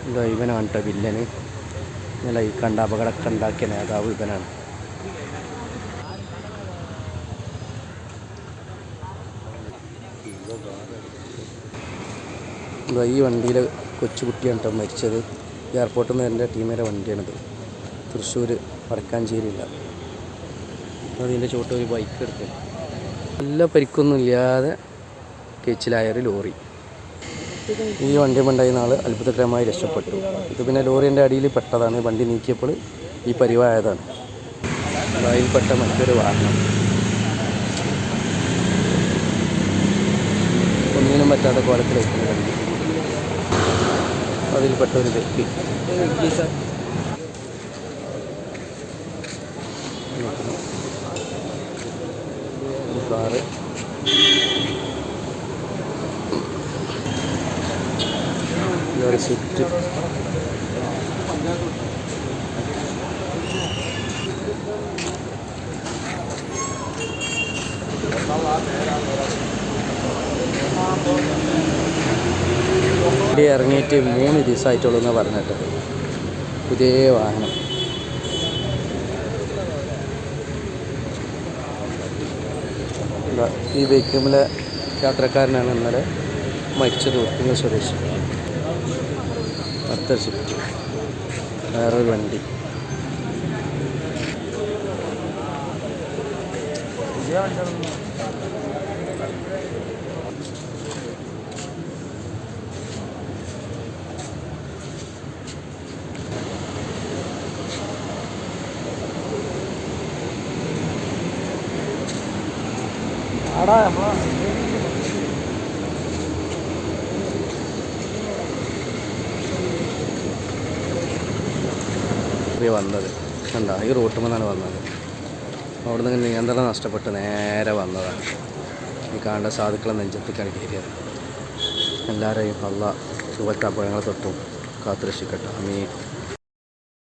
ഇതാ ഇവനാണ് കേട്ടോ വില്ലന്. ഇന്നലെ ഈ കണ്ട അപകടമൊക്കെ ഉണ്ടാക്കിയ നേതാവ് ഇവനാണ്. ഇതാ ഈ വണ്ടിയിൽ കൊച്ചുകുട്ടിയാണ് കേട്ടോ മരിച്ചത്. എയർപോർട്ടിൽ നിന്ന് എൻ്റെ ടീമിൻ്റെ വണ്ടിയാണിത്. തൃശ്ശൂർ വടക്കാഞ്ചേരിയില്ല. അതിൻ്റെ ചോട്ട് ഒരു ബൈക്ക് എടുത്ത് നല്ല പരിക്കൊന്നും ഇല്ലാതെ കേച്ചിലായൊരു ലോറി. ഈ വണ്ടി ഉണ്ടായിരുന്ന ആൾ അത്ഭുതകരമായി രക്ഷപ്പെട്ടു. ഇത് പിന്നെ ലോറിൻ്റെ അടിയിൽ പെട്ടതാണ്. വണ്ടി നീക്കിയപ്പോൾ ഈ പരിവായതാണ്. അതിൽപ്പെട്ട മറ്റൊരു വാഹനം, ഒന്നിനും പറ്റാത്ത കോലത്തിലേക്ക് വണ്ടി. അതിൽപ്പെട്ട ഒരു വ്യക്തി കാറ് ഒരു സ്വിഫ്റ്റ്. ഇവിടെ ഇറങ്ങിയിട്ട് 3 ദിവസമായിട്ടുള്ളൂ എന്ന് പറഞ്ഞിട്ട്. പുതിയ വാഹനം. ഈ ബൈക്കിലെ യാത്രക്കാരനാണ് ഇന്നലെ മരിച്ചത്. ഉപ്പിങ്ങ സ്വദേശി. അടുത്ത സ്വിഫ്റ്റ്, വേറൊരു വണ്ടി. വന്നത് കണ്ടോ, ഈ റൂട്ടിൽ നിന്നാണ് വന്നത്. അവിടെ നിന്ന് നിയന്ത്രണം നഷ്ടപ്പെട്ട് നേരെ വന്നതാണ്. ഈ കാണേണ്ട സാധുക്കളെ നെഞ്ചത്തേക്കാണ് കയറിയത്. എല്ലാവരെയും അള്ളാഹ് സുബത്ത് അപകടങ്ങളെ തൊട്ടും കാത്തുരക്ഷിക്കട്ടെ. ആമീൻ.